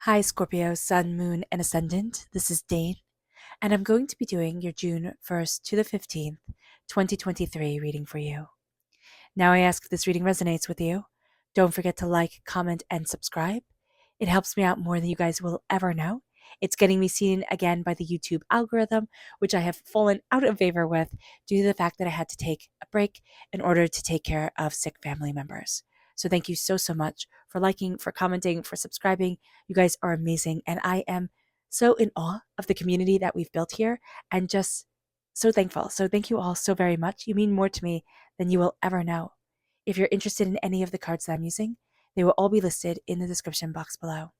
Hi, Scorpio, Sun, Moon, and Ascendant. This is Dane, and I'm going to be doing your June 1st to the 15th, 2023 reading for you. Now, I ask if this reading resonates with you. Don't forget to like, comment, and subscribe. It helps me out more than you guys will ever know. It's getting me seen again by the YouTube algorithm, which I have fallen out of favor with due to the fact that I had to take a break in order to take care of sick family members. So thank you so much for liking, for commenting, for subscribing. You guys are amazing. And I am so in awe of the community that we've built here and just so thankful. So thank you all so very much. You mean more to me than you will ever know. If you're interested in any of the cards that I'm using, they will all be listed in the description box below.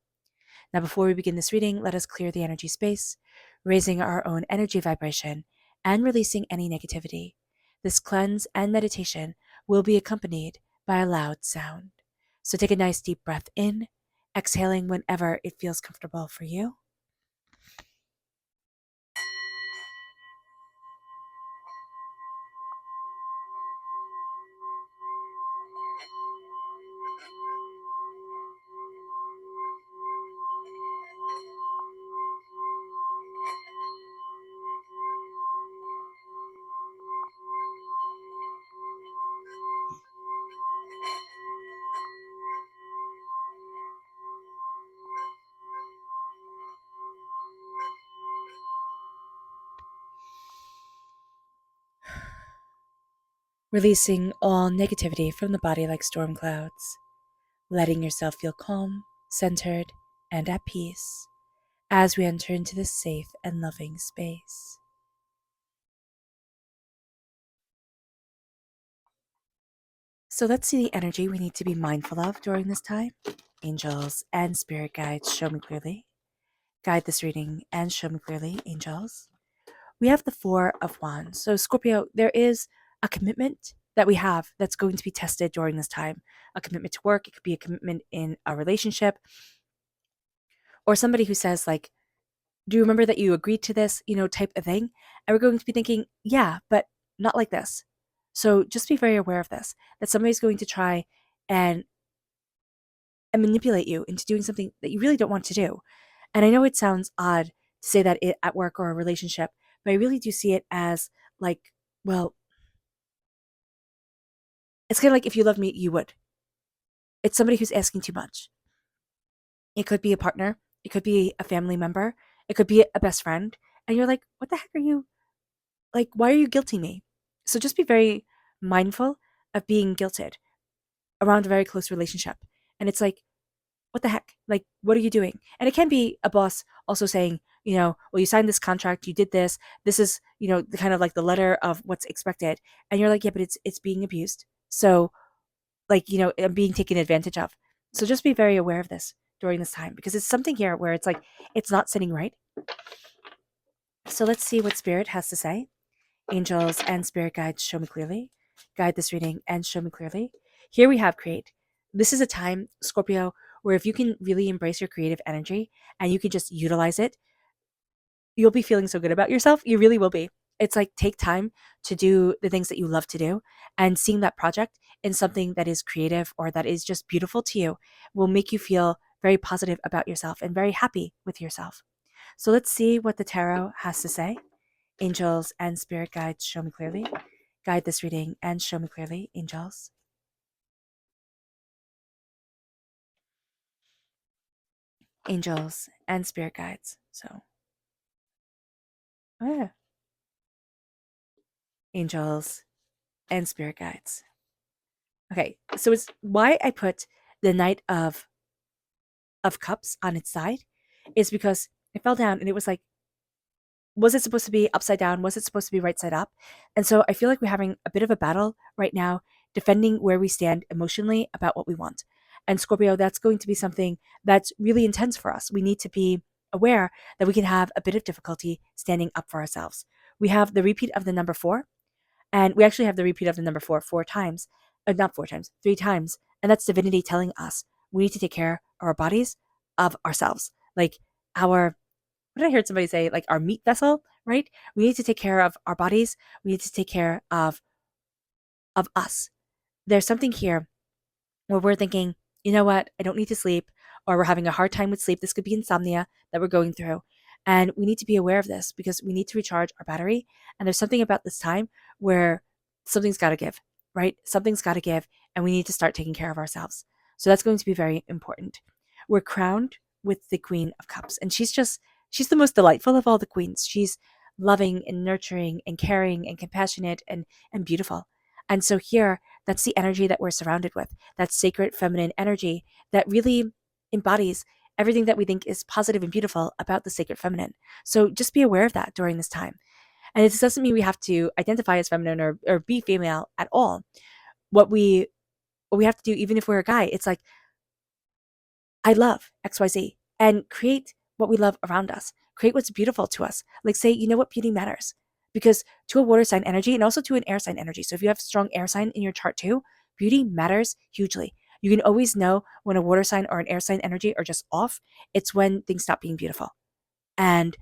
Now, before we begin this reading, let us clear the energy space, raising our own energy vibration and releasing any negativity. This cleanse and meditation will be accompanied by a loud sound. So take a nice deep breath in, exhaling whenever it feels comfortable for you. Releasing all negativity from the body like storm clouds, letting yourself feel calm, centered, and at peace as we enter into this safe and loving space. So let's see the energy we need to be mindful of during this time. Angels and spirit guides, show me clearly. Guide this reading and show me clearly, angels. We have the Four of Wands. So, Scorpio, there is a commitment that we have that's going to be tested during this time. A commitment to work, it could be a commitment in a relationship, or somebody who says, like, do you remember that you agreed to this, type of thing? And we're going to be thinking, yeah, but not like this. So just be very aware of this, that somebody's going to try and manipulate you into doing something that you really don't want to do. And I know it sounds odd to say that at work or a relationship, but I really do see it as like, well, it's kind of like if you love me, you would. It's somebody who's asking too much. It could be a partner, it could be a family member, it could be a best friend. And you're like, what the heck are you, like, why are you guilting me? So just be very mindful of being guilted around a very close relationship. And it's like, what the heck? Like, what are you doing? And it can be a boss also saying, well, you signed this contract, you did this. This is, the kind of like the letter of what's expected. And you're like, yeah, but it's being abused. So, like, I'm being taken advantage of. So just be very aware of this during this time because it's something here where it's like it's not sitting right. So let's see what spirit has to say. Angels and spirit guides, show me clearly. Guide this reading and show me clearly. Here we have create. This is a time, Scorpio, where if you can really embrace your creative energy and you can just utilize it, you'll be feeling so good about yourself. You really will be. It's like take time to do the things that you love to do, and seeing that project in something that is creative or that is just beautiful to you will make you feel very positive about yourself and very happy with yourself. So let's see what the tarot has to say. Angels and spirit guides, show me clearly. Guide this reading and show me clearly, angels. Angels and spirit guides. So, oh yeah. Angels and spirit guides. Okay, so it's why I put the Knight of Cups on its side is because it fell down and it was like, was it supposed to be upside down? Was it supposed to be right side up? And so I feel like we're having a bit of a battle right now, defending where we stand emotionally about what we want. And Scorpio, that's going to be something that's really intense for us. We need to be aware that we can have a bit of difficulty standing up for ourselves. We have the repeat of the number four, and we actually have the repeat of the number four times, not four times, three times. And that's divinity telling us we need to take care of our bodies, of ourselves. Like our, what did I hear somebody say? Like our meat vessel, right? We need to take care of our bodies. We need to take care of us. There's something here where we're thinking, you know what? I don't need to sleep, or we're having a hard time with sleep. This could be insomnia that we're going through. And we need to be aware of this because we need to recharge our battery. And there's something about this time where something's got to give, right? Something's got to give, and we need to start taking care of ourselves. So that's going to be very important. We're crowned with the Queen of Cups, and she's the most delightful of all the queens. She's loving and nurturing and caring and compassionate and beautiful. And so here, that's the energy that we're surrounded with, that sacred feminine energy that really embodies everything that we think is positive and beautiful about the sacred feminine. So just be aware of that during this time. And it doesn't mean we have to identify as feminine or be female at all. What we have to do, even if we're a guy, it's like, I love XYZ, and create what we love around us. Create what's beautiful to us. Like say, you know what, beauty matters. Because to a water sign energy and also to an air sign energy. So if you have strong air sign in your chart too, beauty matters hugely. You can always know when a water sign or an air sign energy are just off. It's when things stop being beautiful. And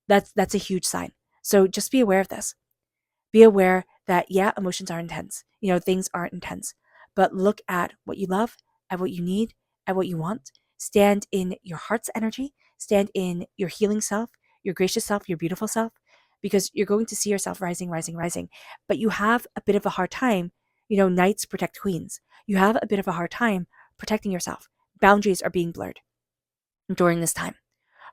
that's a huge sign. So just be aware of this. Be aware that, yeah, emotions are intense. Things aren't intense. But look at what you love, at what you need, at what you want. Stand in your heart's energy. Stand in your healing self, your gracious self, your beautiful self, because you're going to see yourself rising, rising, rising. But you have a bit of a hard time. Knights protect queens. You have a bit of a hard time protecting yourself. Boundaries are being blurred during this time.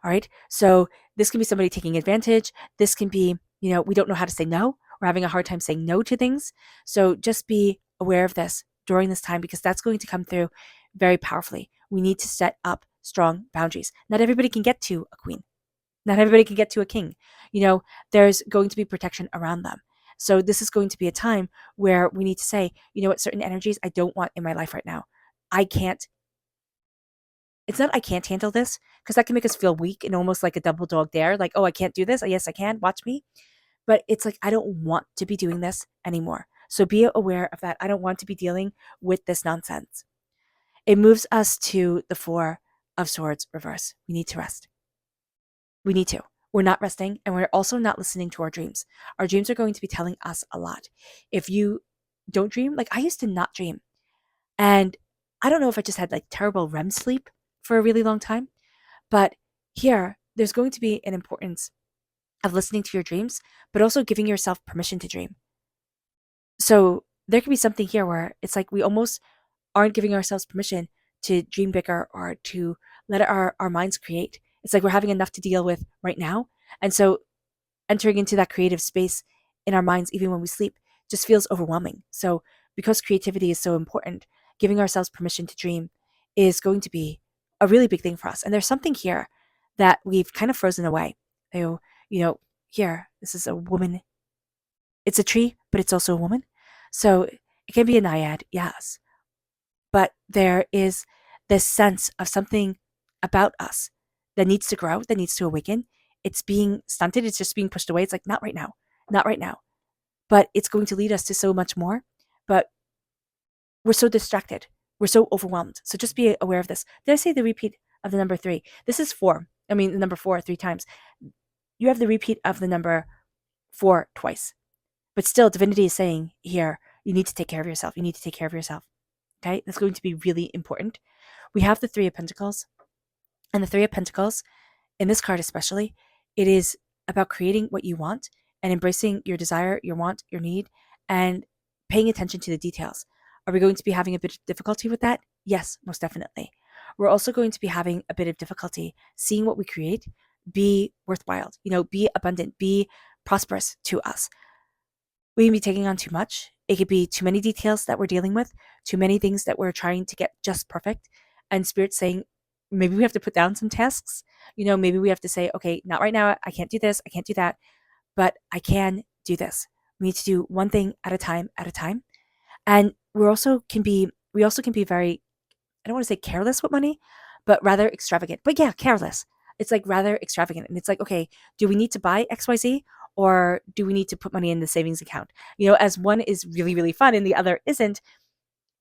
All right. So this can be somebody taking advantage. This can be, we don't know how to say no. We're having a hard time saying no to things. So just be aware of this during this time because that's going to come through very powerfully. We need to set up strong boundaries. Not everybody can get to a queen. Not everybody can get to a king. There's going to be protection around them. So this is going to be a time where we need to say, what, certain energies I don't want in my life right now. It's not I can't handle this, because that can make us feel weak and almost like a double dog dare. Like, oh, I can't do this. Oh, yes, I can. Watch me. But it's like, I don't want to be doing this anymore. So be aware of that. I don't want to be dealing with this nonsense. It moves us to the Four of Swords reverse. We need to rest. We need to. We're not resting, and we're also not listening to our dreams. Our dreams are going to be telling us a lot. If you don't dream, like I used to not dream. And I don't know if I just had like terrible REM sleep for a really long time, but here there's going to be an importance of listening to your dreams, but also giving yourself permission to dream. So there could be something here where it's like we almost aren't giving ourselves permission to dream bigger or to let our minds create. It's like we're having enough to deal with right now. And so entering into that creative space in our minds, even when we sleep, just feels overwhelming. So because creativity is so important, giving ourselves permission to dream is going to be a really big thing for us. And there's something here that we've kind of frozen away. Here, this is a woman. It's a tree, but it's also a woman. So it can be a naiad, yes. But there is this sense of something about us that needs to grow, that needs to awaken. It's being stunted. It's just being pushed away. It's like, not right now, not right now. But it's going to lead us to so much more. But we're so distracted. We're so overwhelmed. So just be aware of this. Did I say the repeat of the number 3? This is 4. I mean, the number 4 3 times. You have the repeat of the number 4 twice. But still, divinity is saying here, you need to take care of yourself. You need to take care of yourself. Okay? That's going to be really important. We have the 3 of Pentacles. And the 3 of Pentacles, in this card especially, it is about creating what you want and embracing your desire, your want, your need, and paying attention to the details. Are we going to be having a bit of difficulty with that? Yes, most definitely. We're also going to be having a bit of difficulty seeing what we create be worthwhile, be abundant, be prosperous to us. We can be taking on too much. It could be too many details that we're dealing with, too many things that we're trying to get just perfect. And Spirit's saying, maybe we have to put down some tasks. Maybe we have to say, okay, not right now. I can't do this. I can't do that. But I can do this. We need to do one thing at a time, And we also can be very, I don't want to say careless with money, but rather extravagant. But yeah, careless. It's like rather extravagant. And it's like, okay, do we need to buy XYZ or do we need to put money in the savings account? As one is really, really fun and the other isn't,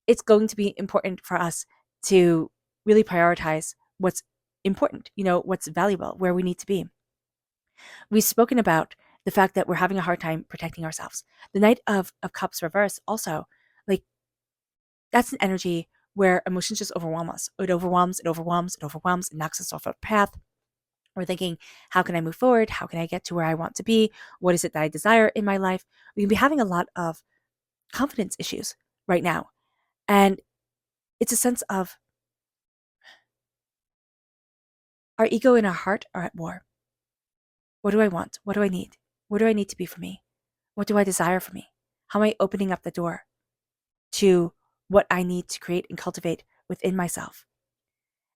it's going to be important for us to really prioritize what's important, what's valuable, where we need to be. We've spoken about the fact that we're having a hard time protecting ourselves. The Knight of Cups reverse also, like, that's an energy where emotions just overwhelm us. It overwhelms, it overwhelms, it overwhelms, it knocks us off our path. We're thinking, how can I move forward? How can I get to where I want to be? What is it that I desire in my life? We can be having a lot of confidence issues right now. And it's a sense of our ego and our heart are at war. What do I want? What do I need? What do I need to be for me? What do I desire for me? How am I opening up the door to what I need to create and cultivate within myself?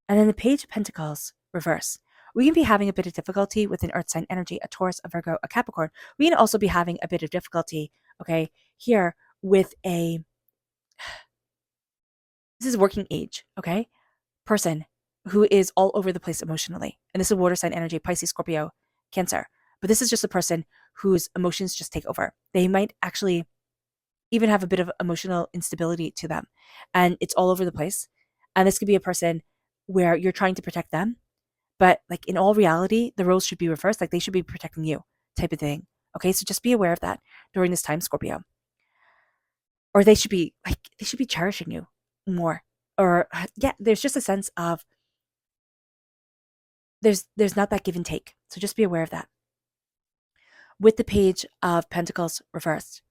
And then the Page of Pentacles reverse. We can be having a bit of difficulty with an earth sign energy, a Taurus, a Virgo, a Capricorn. We can also be having a bit of difficulty, okay, here with this is working age, okay, person who is all over the place emotionally. And this is water sign energy, Pisces, Scorpio, Cancer. But this is just a person whose emotions just take over. They might actually even have a bit of emotional instability to them. And it's all over the place. And this could be a person where you're trying to protect them, but like in all reality, the roles should be reversed. Like they should be protecting you, type of thing. Okay, so just be aware of that during this time, Scorpio. Or they should be cherishing you more. Or yeah, there's just a sense of there's not that give and take. So just be aware of that. With the Page of Pentacles reversed,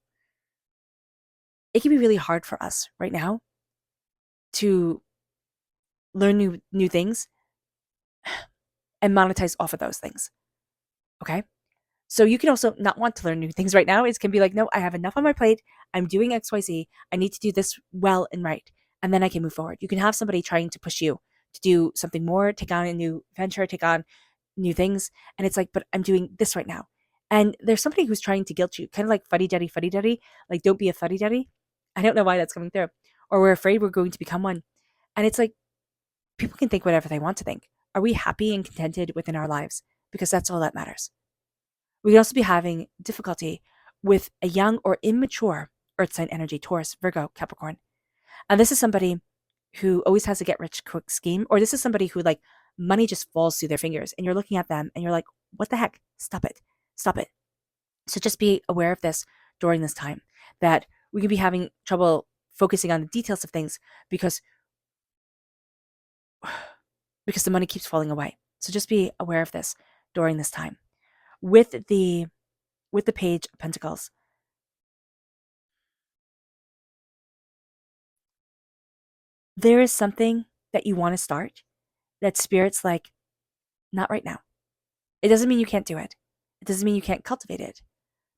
it can be really hard for us right now to learn new things and monetize off of those things. Okay? So you can also not want to learn new things right now. It can be like, no, I have enough on my plate. I'm doing XYZ. I need to do this well and right. And then I can move forward. You can have somebody trying to push you to do something more, take on a new venture, take on new things. And it's like, but I'm doing this right now. And there's somebody who's trying to guilt you, kind of like fuddy-duddy, like don't be a fuddy-duddy. I don't know why that's coming through. Or we're afraid we're going to become one. And it's like, people can think whatever they want to think. Are we happy and contented within our lives? Because that's all that matters. We can also be having difficulty with a young or immature earth sign energy, Taurus, Virgo, Capricorn. And this is somebody who always has a get rich quick scheme, or this is somebody who like money just falls through their fingers and you're looking at them and you're like, what the heck? Stop it. Stop it. So just be aware of this during this time, that we can be having trouble focusing on the details of things because the money keeps falling away. So just be aware of this during this time. With the Page of Pentacles, there is something that you want to start that Spirit's like, not right now. It doesn't mean you can't do it. It doesn't mean you can't cultivate it.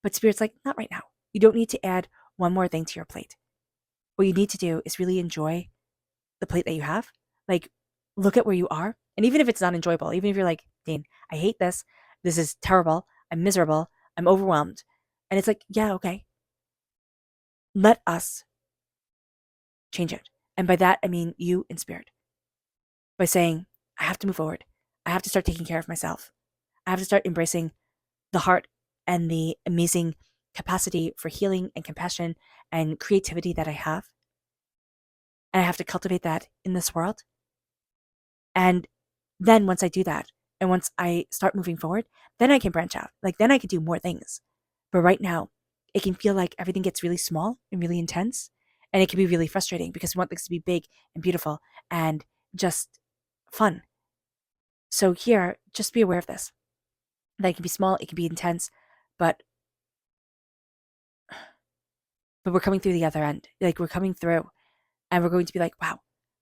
But Spirit's like, not right now. You don't need to add one more thing to your plate. What you need to do is really enjoy the plate that you have. Like, look at where you are. And even if it's not enjoyable, even if you're like, Dane, I hate this. This is terrible. I'm miserable. I'm overwhelmed. And it's like, yeah, okay. Let us change it. And by that, I mean you in Spirit. By saying, I have to move forward. I have to start taking care of myself. I have to start embracing the heart and the amazing capacity for healing and compassion and creativity that I have. And I have to cultivate that in this world. And then once I do that, and once I start moving forward, then I can branch out. Like then I can do more things. But right now, it can feel like everything gets really small and really intense. And it can be really frustrating because we want things to be big and beautiful and just fun. So here, just be aware of this. That it can be small, it can be intense, but we're coming through the other end. Like we're coming through and we're going to be like, wow,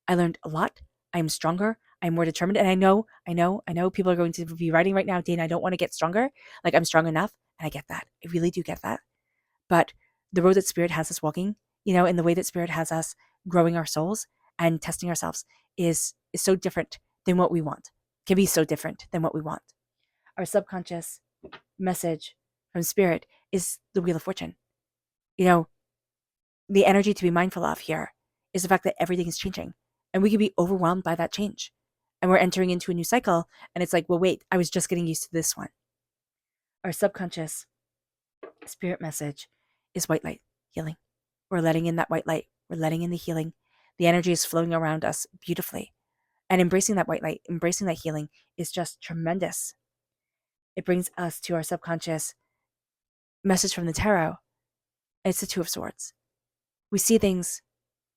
I learned a lot. I'm stronger. I'm more determined. And I know people are going to be writing right now, Dane, I don't want to get stronger. Like I'm strong enough. And I get that. I really do get that. But the road that Spirit has us walking, in the way that Spirit has us growing our souls and testing ourselves is so different than what we want. Can be so different than what we want. Our subconscious message from Spirit is the Wheel of Fortune. The energy to be mindful of here is the fact that everything is changing and we can be overwhelmed by that change. And we're entering into a new cycle and it's like, well, wait, I was just getting used to this one. Our subconscious Spirit message is white light healing. We're letting in that white light. We're letting in the healing. The energy is flowing around us beautifully. And embracing that white light, embracing that healing is just tremendous. It brings us to our subconscious message from the tarot. It's the Two of Swords. We see things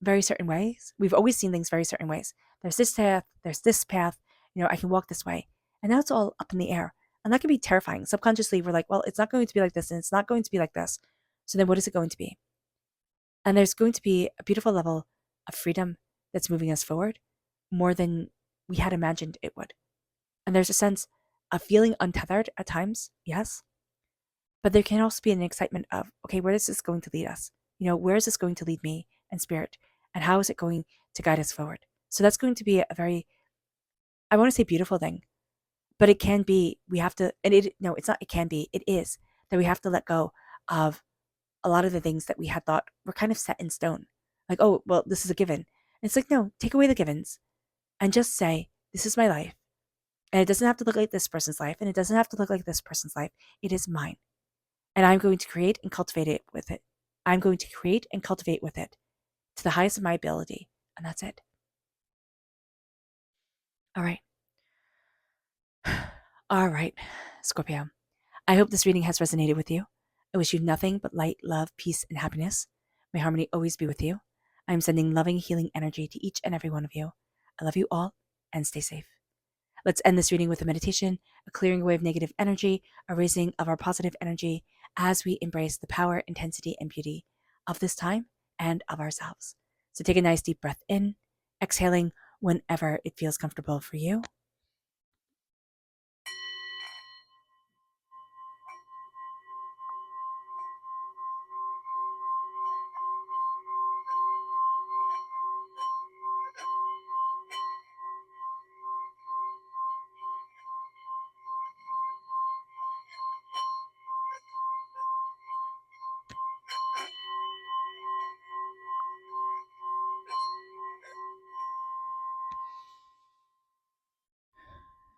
very certain ways. We've always seen things very certain ways. There's this path, there's this path, I can walk this way. And now it's all up in the air. And that can be terrifying. Subconsciously, we're like, well, it's not going to be like this and it's not going to be like this. So then what is it going to be? And there's going to be a beautiful level of freedom that's moving us forward more than we had imagined it would. And there's a sense of feeling untethered at times, yes. But there can also be an excitement of, okay, where is this going to lead us? Where is this going to lead me and spirit? And how is it going to guide us forward? So that's going to be a very, I want to say beautiful thing, but it can be, we have to, and no, it's not, it can be, it is that we have to let go of a lot of the things that we had thought were kind of set in stone. Like, oh, well, this is a given. And it's like, no, take away the givens and just say, this is my life. And it doesn't have to look like this person's life. And it doesn't have to look like this person's life. It is mine. And I'm going to create and cultivate it with it. I'm going to create and cultivate with it to the highest of my ability. And that's it. All right. All right, Scorpio. I hope this reading has resonated with you. I wish you nothing but light, love, peace, and happiness. May harmony always be with you. I am sending loving, healing energy to each and every one of you. I love you all, and stay safe. Let's end this reading with a meditation, a clearing away of negative energy, a raising of our positive energy as we embrace the power, intensity, and beauty of this time and of ourselves. So take a nice deep breath in, exhaling whenever it feels comfortable for you.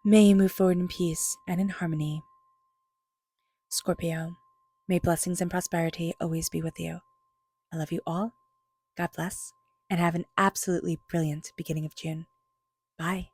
May you move forward in peace and in harmony. Scorpio, may blessings and prosperity always be with you. I love you all. God bless, and have an absolutely brilliant beginning of June. Bye.